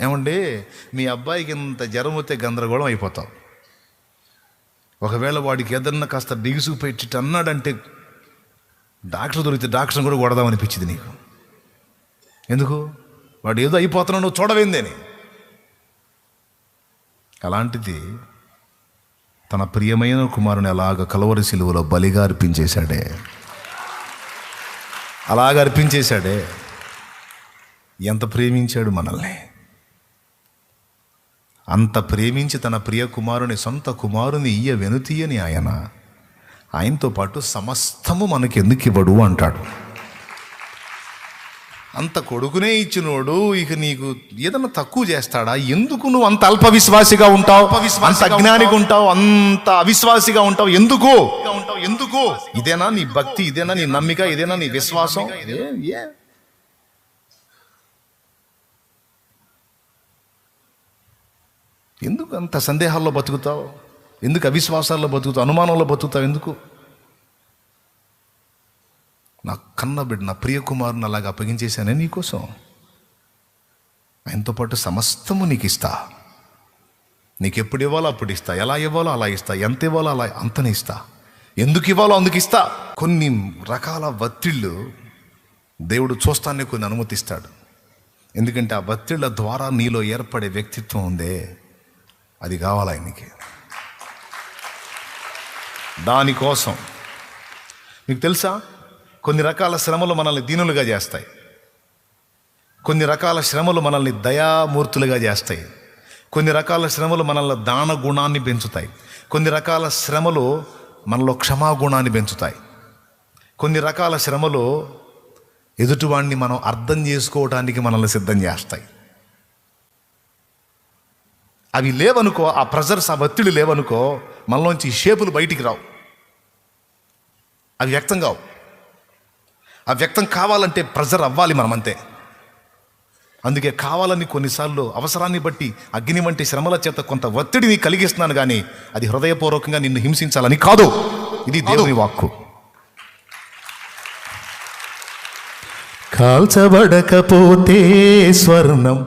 ఏమండి, మీ అబ్బాయికి ఇంత జ్వరం వస్తే గందరగోళం అయిపోతావు. ఒకవేళ వాడికి ఏదన్నా కాస్త బిగుసుకు పెట్టి అన్నాడంటే డాక్టర్ దొరికితే డాక్టర్ని కూడా కొడదామనిపించింది నీకు. ఎందుకు? వాడు ఏదో అయిపోతున్నావు, నువ్వు చూడవేందని. అలాంటిది తన ప్రియమైన కుమారుని అలాగ కలువరి సిలువలో బలిగా అర్పించేశాడే, అలాగ అర్పించేశాడే. ఎంత ప్రేమించాడు మనల్ని. అంత ప్రేమించి తన ప్రియ కుమారుని, సొంత కుమారుని వెనుతీయని ఆయనతో పాటు సమస్తము మనకి ఎందుకు ఇవ్వడు అంటాడు. అంత కొడుకునే ఇచ్చినోడు ఇక నీకు ఏదన్నా తక్కువ చేస్తాడా? ఎందుకు నువ్వు అంత అల్ప విశ్వాసిగా ఉంటావు, అంత అజ్ఞానిగా ఉంటావు, అంత అవిశ్వాసిగా ఉంటావు? ఎందుకు? ఇదేనా నీ భక్తి? ఇదేనా నీ నమ్మిక? ఇదేనా నీ విశ్వాసం? ఎందుకు అంత సందేహాల్లో బతుకుతావు? ఎందుకు అవిశ్వాసాల్లో బతుకుతావు? అనుమానంలో బతుకుతావు? ఎందుకు? నా కన్న బిడ్డ, నా ప్రియ కుమారుని అలాగా అప్పగించేశానే నీకోసం. ఆయనతో పాటు సమస్తము నీకు ఇస్తా. నీకు ఎప్పుడు ఇవ్వాలో అప్పుడు ఇస్తా, ఎలా ఇవ్వాలో అలా ఇస్తా, ఎంత ఇవ్వాలో అలా అంతనే ఇస్తా, ఎందుకు ఇవ్వాలో అందుకు ఇస్తా. కొన్ని రకాల ఒత్తిళ్ళు దేవుడు చూస్తానే కొన్ని అనుమతిస్తాడు. ఎందుకంటే ఆ ఒత్తిళ్ళ ద్వారా నీలో ఏర్పడే వ్యక్తిత్వం ఉందే, అది కావాలి ఆయనకి. దానికోసం మీకు తెలుసా, కొన్ని రకాల శ్రమలు మనల్ని దీనులుగా చేస్తాయి. కొన్ని రకాల శ్రమలు మనల్ని దయామూర్తులుగా చేస్తాయి. కొన్ని రకాల శ్రమలు మనల్ని దాన గుణాన్ని పెంచుతాయి. కొన్ని రకాల శ్రమలు మనలో క్షమాగుణాన్ని పెంచుతాయి. కొన్ని రకాల శ్రమలు ఎదుటివాడిని మనం అర్థం చేసుకోవడానికి మనల్ని సిద్ధం చేస్తాయి. అవి లేవనుకో, ఆ ప్రెజర్స్, ఆ ఒత్తిడి లేవనుకో, మనలోంచి షేపులు బయటికి రావు, అవి వ్యక్తం కావు. ఆ వ్యక్తం కావాలంటే ప్రెజర్ అవ్వాలి మనం, అంతే. అందుకే కావాలని కొన్నిసార్లు అవసరాన్ని బట్టి అగ్ని వంటి శ్రమల చేత కొంత ఒత్తిడిని కలిగిస్తున్నాను, కానీ అది హృదయపూర్వకంగా నిన్ను హింసించాలని కాదు. ఇది దేవుని వాక్కు. కాల్చబడకపోతే స్వర్ణం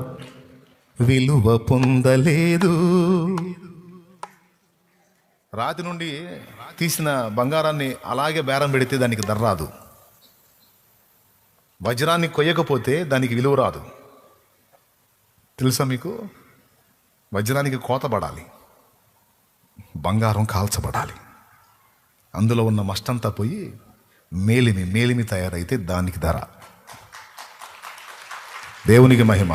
విలువ పొందలేదు. రాతి నుండి తీసిన బంగారాన్ని అలాగే బేరం పెడితే దానికి ధర రాదు. వజ్రాన్ని కొయ్యకపోతే దానికి విలువ రాదు. తెలుసా మీకు? వజ్రానికి కోతబడాలి, బంగారం కాల్చబడాలి. అందులో ఉన్న మస్టంతా పోయి మేలిమి తయారైతే దానికి ధర. దేవునికి మహిమ.